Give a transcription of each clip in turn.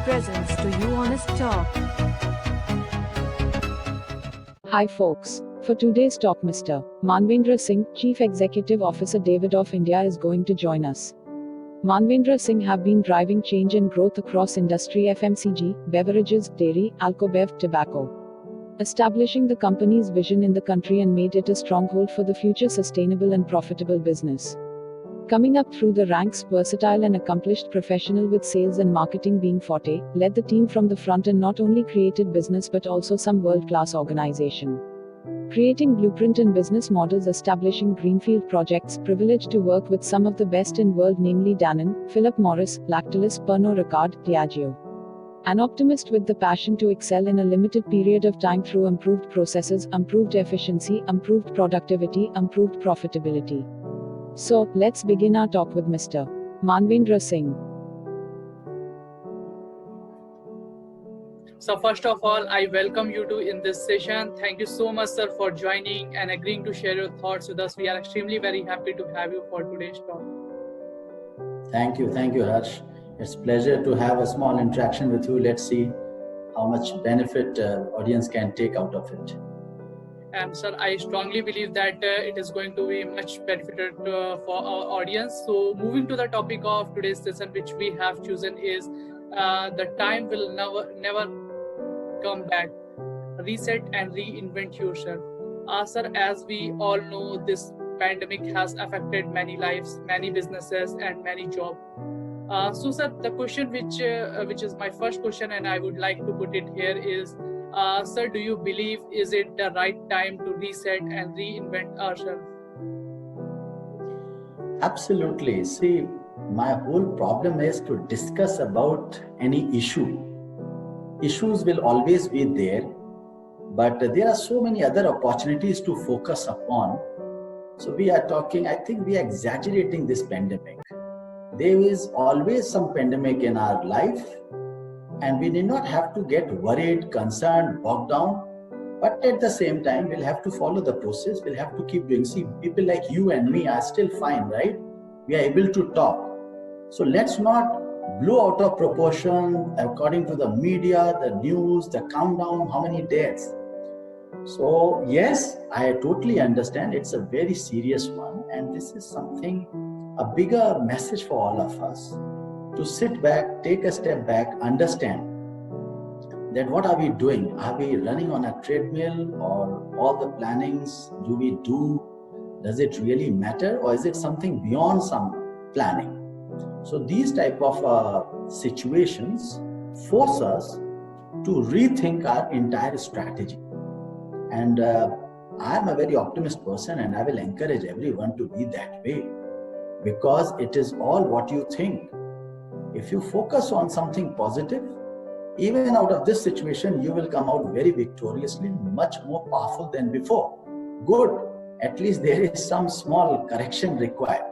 presents to you Honest Talk. Hi folks. For today's talk, Mr. Manvendra Singh, Chief Executive Officer David of India is going to join us. Manvendra Singh have been driving change and growth across industry FMCG, beverages, dairy, Alcobev, tobacco. Establishing the company's vision in the country and made it a stronghold for the future sustainable and profitable business. Coming up through the ranks, versatile and accomplished professional with sales and marketing being forte, led the team from the front and not only created business but also some world-class organization. Creating blueprint and business models, establishing greenfield projects, privileged to work with some of the best in world, namely Danone, Philip Morris, Lactalis, Pernod-Ricard, Diageo. An optimist with the passion to excel in a limited period of time through improved processes, improved efficiency, improved productivity, improved profitability. So, let's begin our talk with Mr. Manvendra Singh. So first of all, I welcome you to in this session. Thank you so much, sir, for joining and agreeing to share your thoughts with us. We are extremely very happy to have you for today's talk. Thank you, Harsh. It's a pleasure to have a small interaction with you. Let's see how much benefit audience can take out of it. And sir, I strongly believe that it is going to be much benefited for our audience. So moving to the topic of today's session, which we have chosen is the time will never come back. Reset and reinvent yourself. Sir, as we all know, this pandemic has affected many lives, many businesses, and many jobs. So, sir, the question which is my first question, and I would like to put it here is, sir, do you believe is it the right time to reset and reinvent ourselves? Absolutely. See, my whole problem is to discuss about any issue. Issues will always be there, but there are so many other opportunities to focus upon. So we are talking, I think we are exaggerating this pandemic. There is always some pandemic in our life, and we need not have to get worried, concerned, bogged down. But at the same time, we'll have to follow the process. We'll have to keep doing. See, people like you and me are still fine, right? We are able to talk. So let's not blow out of proportion according to the media, the news, the countdown, how many deaths. So yes, I totally understand. It's a very serious one. And this is something, a bigger message for all of us. To sit back, take a step back, understand that what are we doing? Are we running on a treadmill, or all the plannings do we do? Does it really matter, or is it something beyond some planning? So these type of situations force us to rethink our entire strategy. And I am a very optimist person, and I will encourage everyone to be that way, because it is all what you think. If you focus on something positive, even out of this situation, you will come out very victoriously, much more powerful than before. Good. At least there is some small correction required.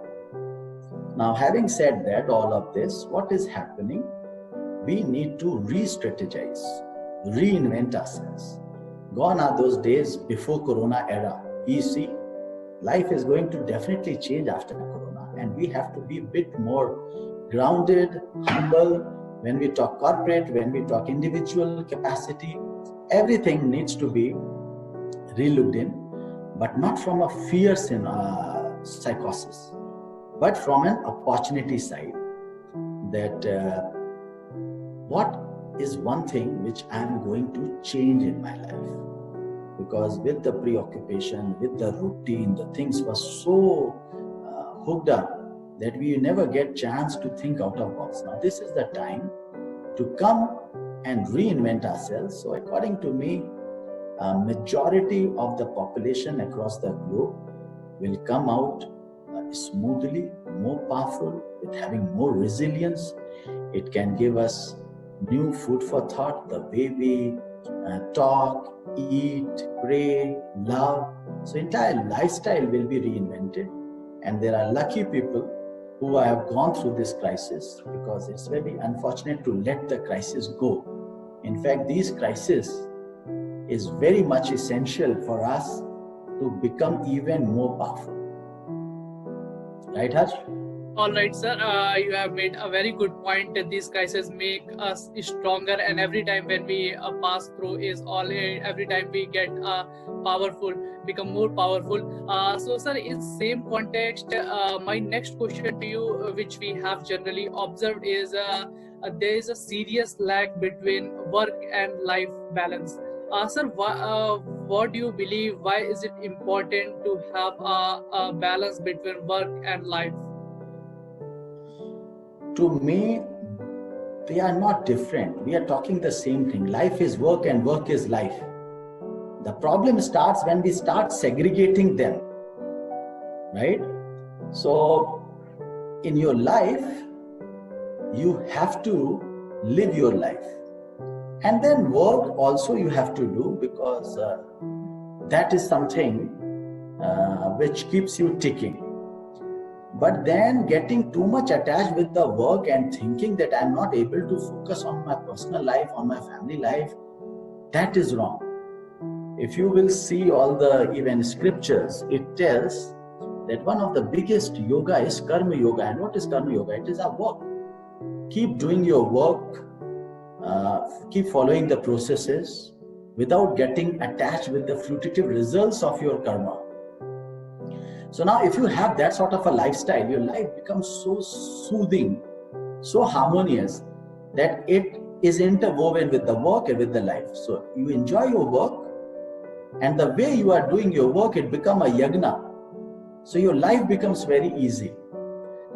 Now, having said that, all of this, what is happening? We need to re-strategize, reinvent ourselves. Gone are those days before Corona era. You see, life is going to definitely change after Corona, and we have to be a bit more grounded, humble. When we talk corporate, when we talk individual capacity, everything needs to be re-looked in, but not from a fierce psychosis, but from an opportunity side. That what is one thing which I am going to change in my life? Because with the preoccupation, with the routine, the things were so hooked up that we never get chance to think out of box. Now this is the time to come and reinvent ourselves. So according to me, a majority of the population across the globe will come out smoothly, more powerful, with having more resilience. It can give us new food for thought, the way we talk, eat, pray, love. So entire lifestyle will be reinvented. And there are lucky people who have gone through this crisis, because it's very unfortunate to let the crisis go. In fact, this crisis is very much essential for us to become even more powerful. Right, Harsh? All right, sir. You have made a very good point that these crises make us stronger, and every time when we pass through is all. Every time we get powerful, become more powerful. So, sir, in same context, my next question to you, which we have generally observed, is there is a serious lag between work and life balance. Sir, what do you believe? Why is it important to have a balance between work and life? To me, they are not different. We are talking the same thing. Life is work and work is life. The problem starts when we start segregating them, right? So, in your life, you have to live your life. And then work also you have to do, because that is something which keeps you ticking. But then getting too much attached with the work and thinking that I'm not able to focus on my personal life, on my family life, that is wrong. If you will see all the even scriptures, it tells that one of the biggest yoga is karma yoga. And what is karma yoga? It is a work. Keep doing your work, keep following the processes without getting attached with the fruitive results of your karma. So now if you have that sort of a lifestyle, your life becomes so soothing, so harmonious, that it is interwoven with the work and with the life. So you enjoy your work, and the way you are doing your work, it becomes a yagna. So your life becomes very easy.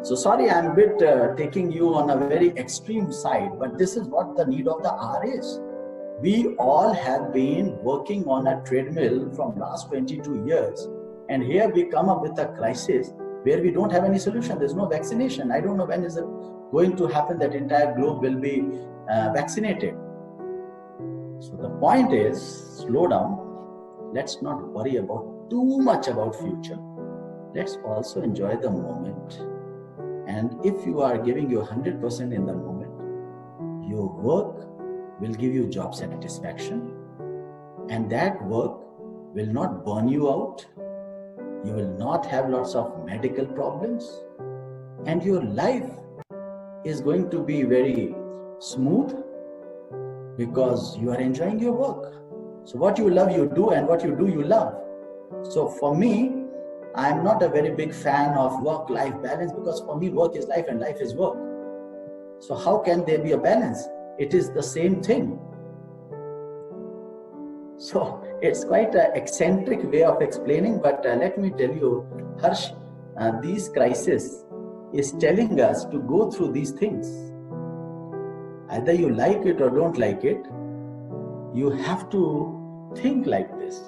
So sorry, I'm a bit taking you on a very extreme side, but this is what the need of the hour is. We all have been working on a treadmill from last 22 years. And here we come up with a crisis where we don't have any solution. There's no vaccination. I don't know when is it going to happen that entire globe will be vaccinated. So the point is, slow down. Let's not worry about too much about future. Let's also enjoy the moment. And if you are giving your 100% in the moment, your work will give you job satisfaction. And that work will not burn you out. You will not have lots of medical problems, and your life is going to be very smooth because you are enjoying your work. So what you love, you do, and what you do, you love. So for me, I'm not a very big fan of work-life balance, because for me, work is life and life is work. So how can there be a balance? It is the same thing. So it's quite an eccentric way of explaining, but let me tell you, Harsh, these crises is telling us to go through these things. Either you like it or don't like it, you have to think like this.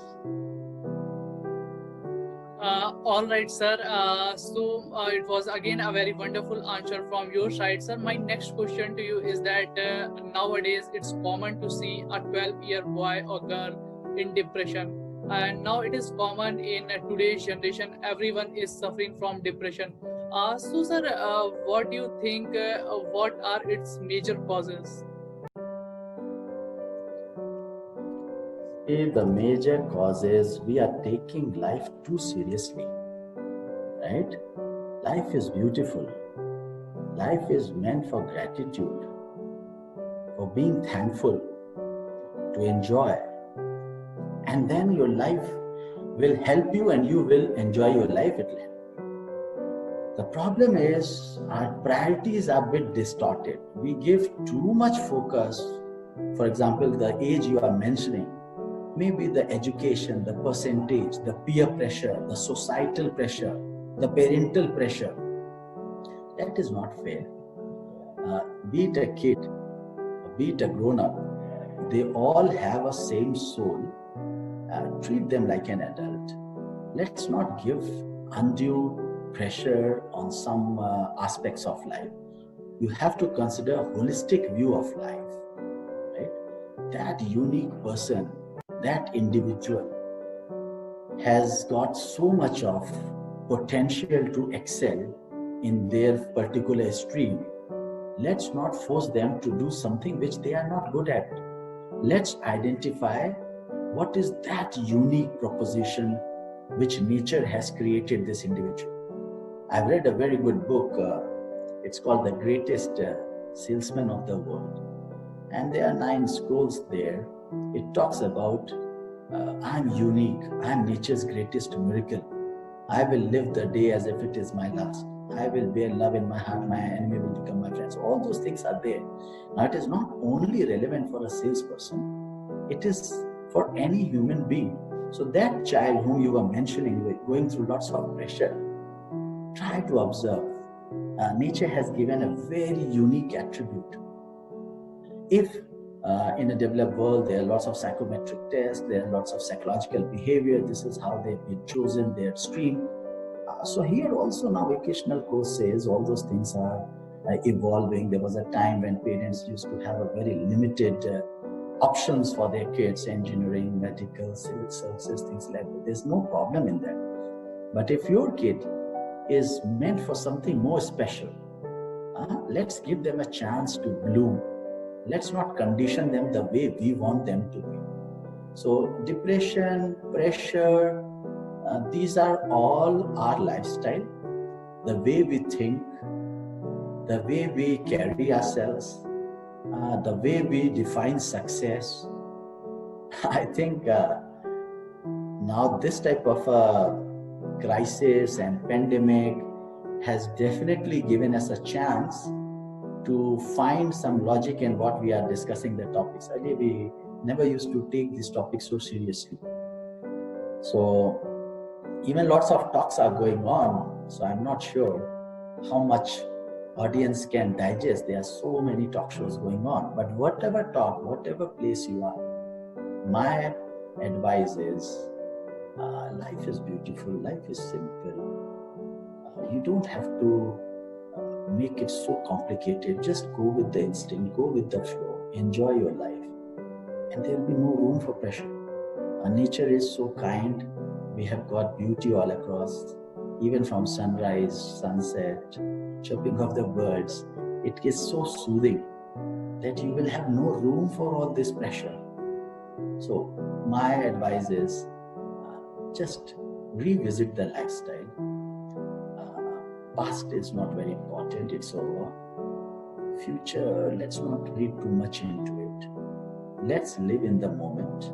All right, sir. It was again a very wonderful answer from your side, sir. My next question to you is that nowadays it's common to see a 12-year boy or girl in depression, and now it is common in today's generation. Everyone is suffering from depression. So, sir, what do you think? What are its major causes? The major cause is we are taking life too seriously, right? Life is beautiful. Life is meant for gratitude, for being thankful, to enjoy. And then your life will help you and you will enjoy your life. The problem is our priorities are a bit distorted. We give too much focus. For example, the age you are mentioning, maybe the education, the percentage, the peer pressure, the societal pressure, the parental pressure. That is not fair. Be it a kid, be it a grown-up, they all have a same soul. Treat them like an adult. Let's not give undue pressure on some aspects of life. You have to consider a holistic view of life, right? That unique person, that individual has got so much of potential to excel in their particular stream. Let's not force them to do something which they are not good at. Let's identify what is that unique proposition which nature has created this individual. I've read a very good book. It's called The Greatest Salesman of the World. And there are 9 scrolls there. It talks about I'm unique. I'm nature's greatest miracle. I will live the day as if it is my last. I will bear love in my heart. My enemy will become my friend. So all those things are there. Now, it is not only relevant for a salesperson, it is for any human being. So that child whom you were mentioning, going through lots of pressure, try to observe. Nature has given a very unique attribute. If in a developed world, there are lots of psychometric tests, there are lots of psychological behavior, this is how they've been chosen, their stream. So here also now vocational courses, all those things are evolving. There was a time when parents used to have a very limited options for their kids, engineering, medical, civil services, things like that. There's no problem in that. But if your kid is meant for something more special, let's give them a chance to bloom. Let's not condition them the way we want them to be. So depression, pressure, these are all our lifestyle. The way we think, the way we carry ourselves, the way we define success. I think now this type of crisis and pandemic has definitely given us a chance to find some logic in what we are discussing the topics. Earlier, we never used to take these topics so seriously. So even lots of talks are going on. So I'm not sure how much audience can digest. There are so many talk shows going on. But whatever talk, whatever place you are, my advice is life is beautiful, life is simple. You don't have to make it so complicated. Just go with the instinct, go with the flow, enjoy your life, and there will be no room for pressure. Nature is so kind. We have got beauty all across, even from sunrise, sunset, chirping of the birds. It is so soothing that you will have no room for all this pressure. So my advice is just revisit the lifestyle. Past is not very important, it's over. Future, let's not read too much into it. Let's live in the moment.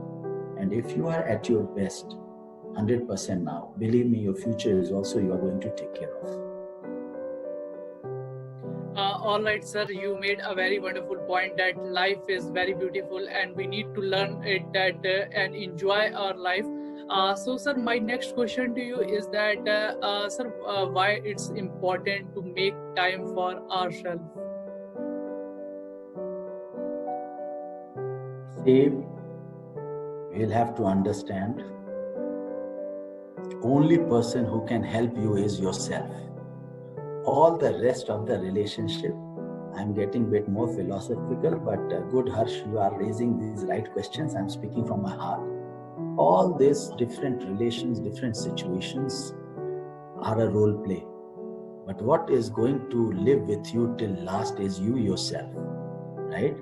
And if you are at your best, 100% now, believe me, your future is also you are going to take care of. All right, sir, you made a very wonderful point that life is very beautiful and we need to learn it and enjoy our life. So, sir, my next question to you is that, sir, why it's important to make time for ourselves? See, you'll have to understand, only person who can help you is yourself. All the rest of the relationship, I'm getting a bit more philosophical, but good Harsh, you are raising these right questions. I'm speaking from my heart. All these different relations, different situations are a role play. But what is going to live with you till last is you yourself, right?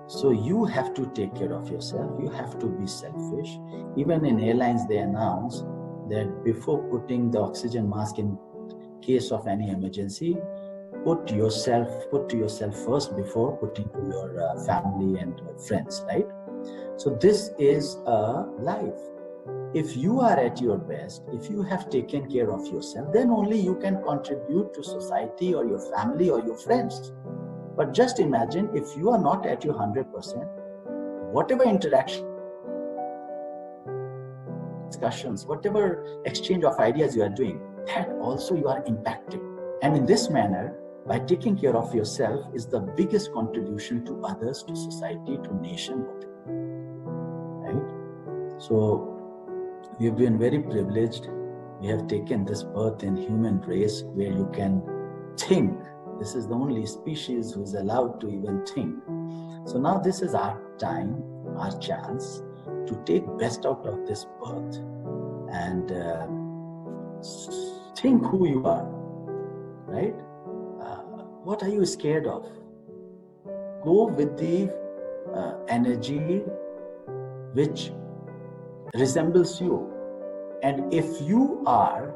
So you have to take care of yourself. You have to be selfish. Even in airlines, they announce that before putting the oxygen mask in case of any emergency, put to yourself first before putting to your family and friends, right? So this is a life. If you are at your best, if you have taken care of yourself, then only you can contribute to society or your family or your friends. But just imagine if you are not at your 100%, whatever interaction, discussions, whatever exchange of ideas you are doing, that also you are impacting. And in this manner, by taking care of yourself is the biggest contribution to others, to society, to nation, whatever. Right? So we've been very privileged. We have taken this birth in human race where you can think. This is the only species who is allowed to even think. So now this is our time, our chance to take best out of this birth and think who you are, right? What are you scared of? Go with the energy which resembles you. And if you are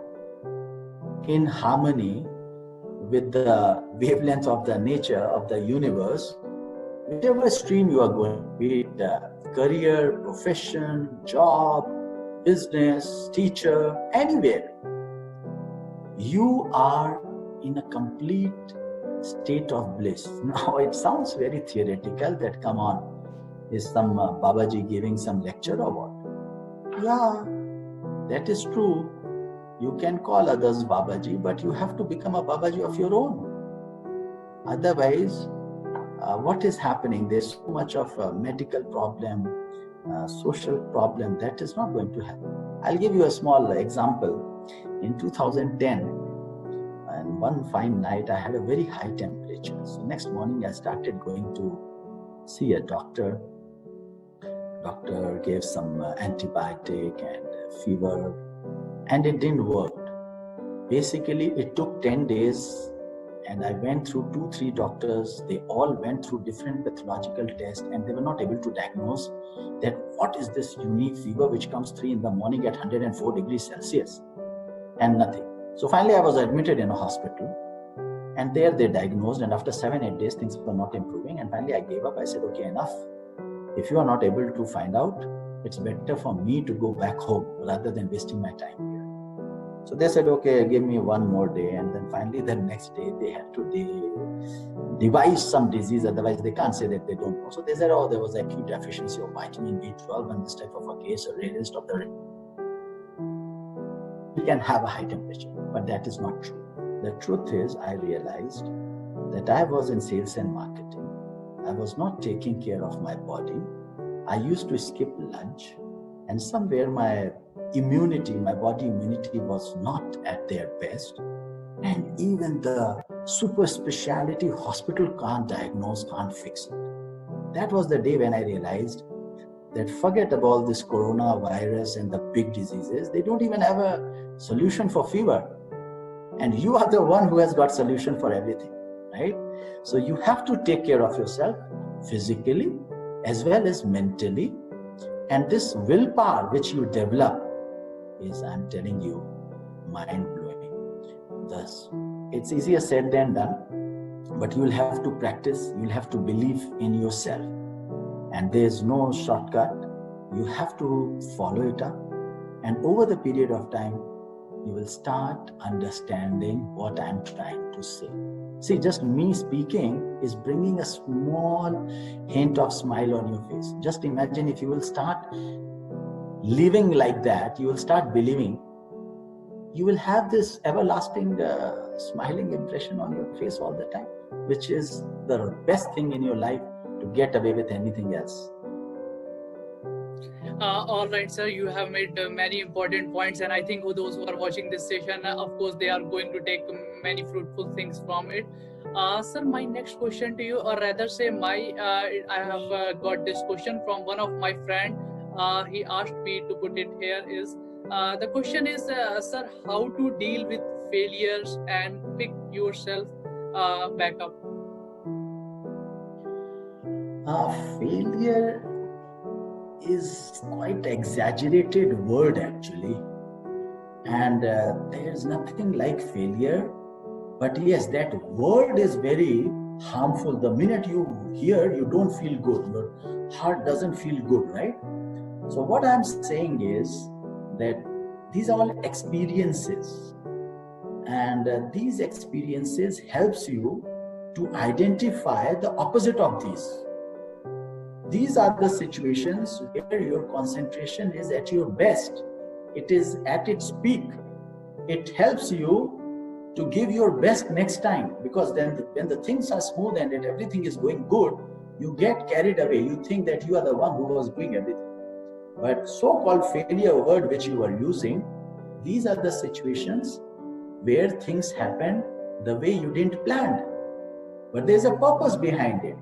in harmony with the wavelength of the nature of the universe, whichever stream you are going, be it career, profession, job, business, teacher, anywhere, you are in a complete state of bliss. Now it sounds very theoretical that, come on, is some Babaji giving some lecture or what? Yeah, that is true. You can call others Babaji, but you have to become a Babaji of your own. Otherwise, what is happening? There's so much of a medical problem, social problem that is not going to happen. I'll give you a small example. In 2010, and one fine night, I had a very high temperature. So next morning, I started going to see a doctor. Doctor gave some antibiotic and fever, and it didn't work. Basically, it took 10 days, and I went through 2-3 doctors. They all went through different pathological tests, and they were not able to diagnose that what is this unique fever which comes 3 in the morning at 104 degrees Celsius, and nothing. So finally, I was admitted in a hospital, and there they diagnosed, and after 7-8 days, things were not improving, and finally I gave up. I said, okay, enough. If you are not able to find out, it's better for me to go back home rather than wasting my time here. So they said, okay, give me one more day. And then finally the next day they had to devise some disease, otherwise they can't say that they don't know. So they said, oh, there was acute deficiency of vitamin B12 and this type of a case, a rarest of the you can have a high temperature, but that is not true. The truth is, I realized that I was in sales and marketing. I was not taking care of my body. I used to skip lunch, and somewhere my immunity, my body immunity was not at their best. And even the super specialty hospital can't diagnose, can't fix it. That was the day when I realized that forget about this coronavirus and the big diseases. They don't even have a solution for fever. And you are the one who has got solution for everything, right? So you have to take care of yourself physically as well as mentally. And this willpower which you develop is, I'm telling you, mind-blowing. Thus, it's easier said than done, but you will have to practice, you will have to believe in yourself. And there's no shortcut. You have to follow it up. And over the period of time, you will start understanding what I'm trying to say. See, just me speaking is bringing a small hint of smile on your face. Just imagine if you will start living like that, you will start believing, you will have this everlasting smiling impression on your face all the time, which is the best thing in your life to get away with anything else. All right, sir, you have made many important points, and I think those who are watching this session, of course, they are going to take many fruitful things from it. Sir, my next question to you, or rather say I have got this question from one of my friend. He asked me to put it here is, the question is, sir, how to deal with failures and pick yourself back up? Failure is quite exaggerated word actually, and there's nothing like failure, but yes, that word is very harmful. The minute you hear, you don't feel good, your heart doesn't feel good, right? So what I'm saying is that these are all experiences, and these experiences helps you to identify the opposite of these. These are the situations where your concentration is at your best. It is at its peak. It helps you to give your best next time, because then when the things are smooth and everything is going good, you get carried away. You think that you are the one who was doing everything. But so-called failure word which you are using, these are the situations where things happen the way you didn't plan. But there's a purpose behind it.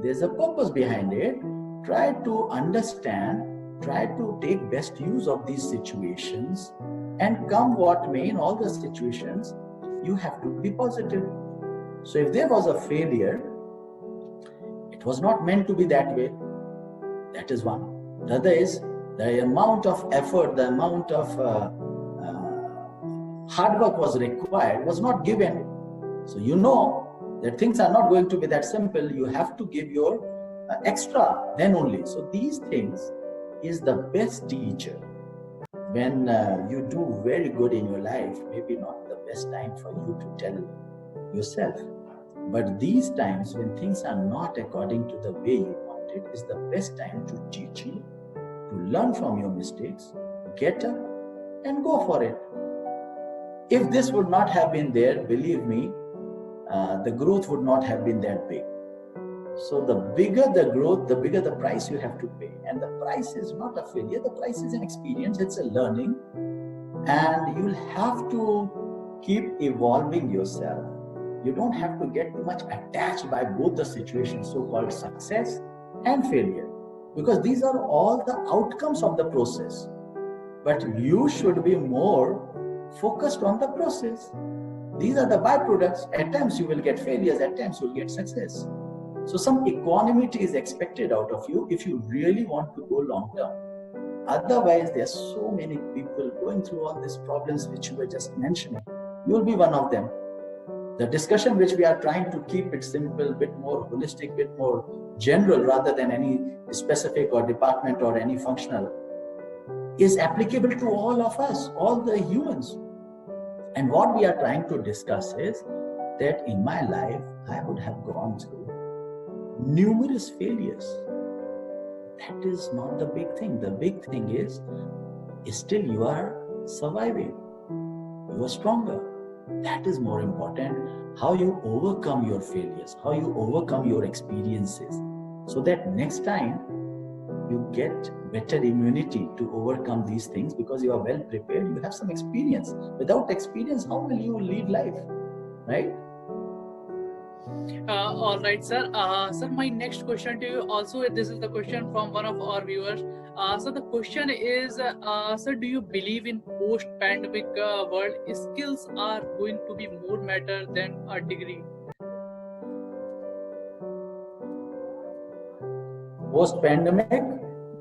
There's a purpose behind it. Try to understand, try to take best use of these situations, and come what may, in all the situations, you have to be positive. So if there was a failure, it was not meant to be that way. That is one. The other is the amount of effort, the amount of hard work was required was not given. So you know that things are not going to be that simple. You have to give your extra, then only. So these things is the best teacher. When you do very good in your life, maybe not the best time for you to tell yourself. But these times when things are not according to the way you want it, is the best time to teach you, to learn from your mistakes, get up and go for it. If this would not have been there, believe me, the growth would not have been that big. So the bigger the growth, the bigger the price you have to pay. And the price is not a failure, the price is an experience, it's a learning. And you'll have to keep evolving yourself. You don't have to get too much attached by both the situations, so-called success and failure. Because these are all the outcomes of the process. But you should be more focused on the process. These are the byproducts. At times you will get failures, at times you will get success. So some equanimity is expected out of you if you really want to go long term. Otherwise, there are so many people going through all these problems which you were just mentioning. You will be one of them. The discussion which we are trying to keep it simple, bit more holistic, bit more general rather than any specific or department or any functional, is applicable to all of us, all the humans. And what we are trying to discuss is that in my life, I would have gone through numerous failures. That is not the big thing. The big thing is still you are surviving. You are stronger. That is more important. How you overcome your failures, how you overcome your experiences, so that next time you get better immunity to overcome these things because you are well prepared, you have some experience. Without experience, how will you lead life, right? All right, sir. Sir, my next question to you also, this is the question from one of our viewers. So the question is, sir, do you believe in post-pandemic world skills are going to be more matter than a degree? Post-pandemic,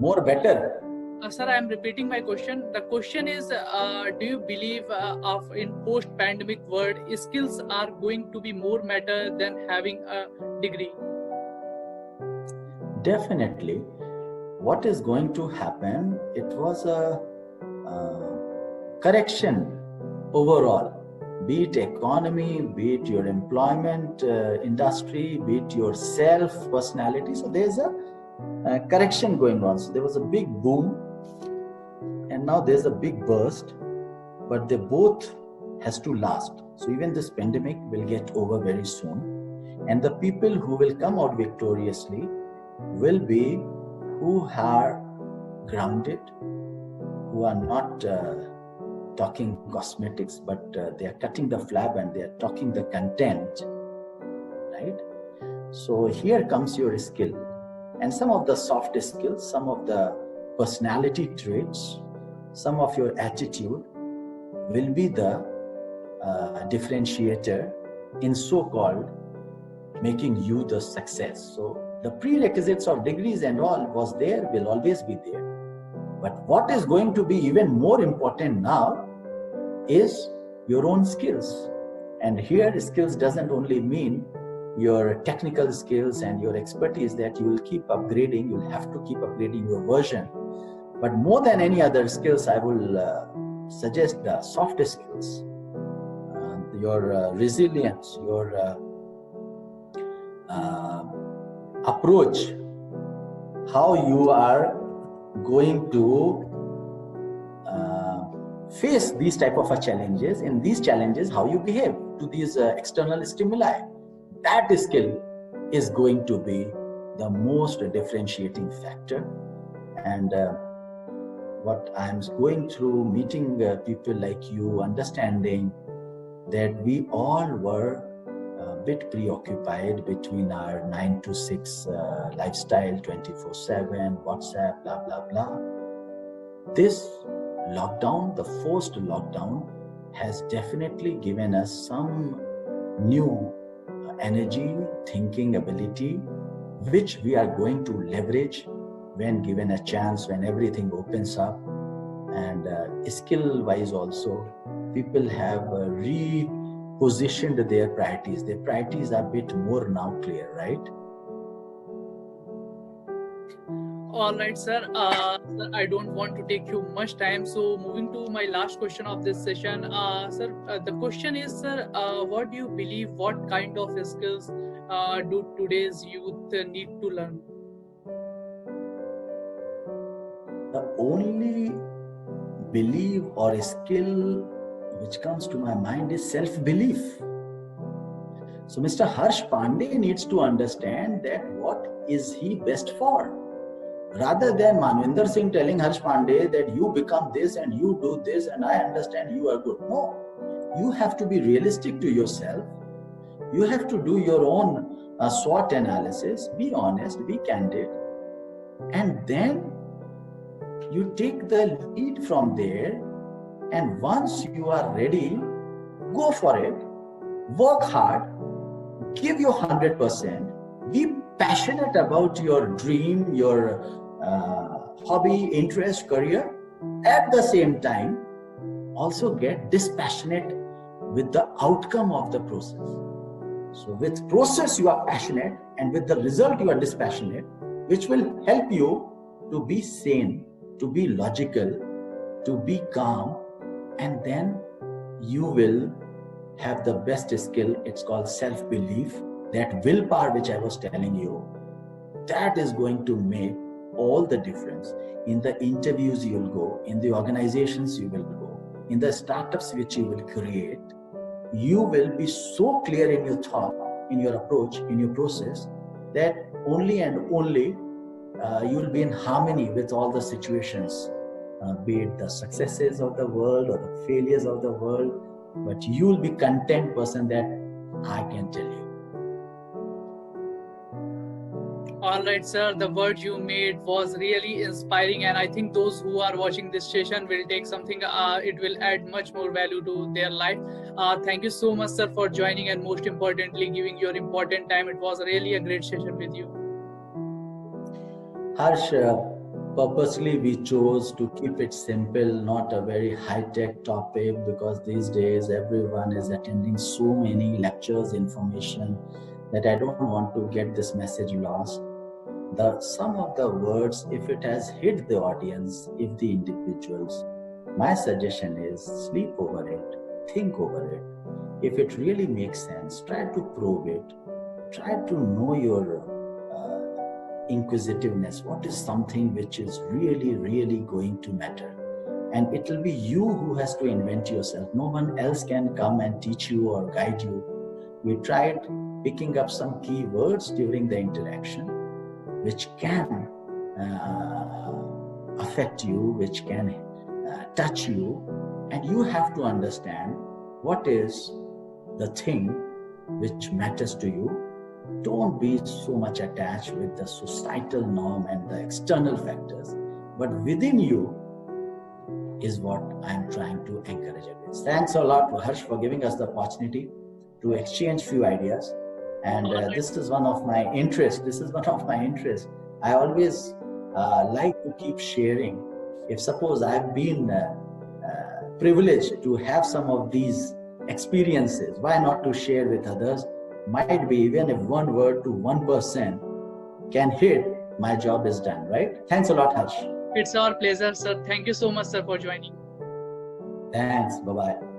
more better. Sir, I am repeating my question. The question is, do you believe in post-pandemic world, skills are going to be more matter than having a degree? Definitely. What is going to happen, it was a correction overall. Be it economy, be it your employment industry, be it your self, personality. So there's a correction going on. So there was a big boom and now there's a big burst, but they both has to last. So even this pandemic will get over very soon, and the people who will come out victoriously will be who are grounded, who are not talking cosmetics, but they are cutting the flab and they are talking the content, right? So here comes your skill, and some of the soft skills, some of the personality traits, some of your attitude will be the differentiator in so-called making you the success. So the prerequisites of degrees and all was there, will always be there. But what is going to be even more important now is your own skills. And here skills doesn't only mean your technical skills and your expertise that you will keep upgrading, you'll have to keep upgrading your version. But more than any other skills, I will suggest the soft skills, your resilience, your approach, how you are going to face these type of challenges. In these challenges, how you behave to these external stimuli. That skill is going to be the most differentiating factor. And what I'm going through, meeting people like you, understanding that we all were a bit preoccupied between our 9 to 6 lifestyle, 24/7, WhatsApp, blah, blah, blah. This lockdown, the forced lockdown, has definitely given us some new energy, thinking ability, which we are going to leverage when given a chance, when everything opens up. And skill wise also, People have repositioned their priorities. Their priorities are a bit more now clear, right? All right, sir. Sir, I don't want to take you much time. So, moving to my last question of this session, sir, the question is, sir, what do you believe? What kind of skills do today's youth need to learn? The only belief or skill which comes to my mind is self-belief. So Mr. Harsh Pandey needs to understand that what is he best for. Rather than Manvendra Singh telling Harsh Pandey that you become this and you do this and I understand you are good. No, you have to be realistic to yourself. You have to do your own SWOT analysis, be honest, be candid, and then you take the lead from there. And once you are ready, go for it, work hard, give your 100%, be passionate about your dream, your hobby, interest, career. At the same time, also get dispassionate with the outcome of the process. So with process you are passionate, and with the result you are dispassionate, which will help you to be sane, to be logical, to be calm, and then you will have the best skill. It's called self-belief, that willpower which I was telling you. That is going to make all the difference in the interviews you will go, in the organizations you will go, in the startups which you will create. You will be so clear in your thought, in your approach, in your process, that only and only you will be in harmony with all the situations, be it the successes of the world or the failures of the world, but you will be content person, that I can tell you. All right, sir. The word you made was really inspiring, and I think those who are watching this session will take something. It will add much more value to their life. Thank you so much, sir, for joining, and most importantly, giving your important time. It was really a great session with you. Harsh, purposely we chose to keep it simple, not a very high-tech topic, because these days everyone is attending so many lectures, information, that I don't want to get this message lost. Some of the words, if it has hit the audience, if the individuals, my suggestion is sleep over it, think over it. If it really makes sense, try to probe it, try to know your inquisitiveness. What is something which is really, really going to matter? And it will be you who has to invent yourself. No one else can come and teach you or guide you. We tried picking up some key words during the interaction, which can affect you, which can touch you, and you have to understand what is the thing which matters to you. Don't be so much attached with the societal norm and the external factors, but within you is what I'm trying to encourage against. Thanks a lot to Harsh for giving us the opportunity to exchange few ideas. And this is one of my interests. I always like to keep sharing. If suppose I've been privileged to have some of these experiences, why not to share with others? Might be even if one word to one person can hit, my job is done, right? Thanks a lot, Harsh. It's our pleasure, sir. Thank you so much, sir, for joining. Thanks. Bye-bye.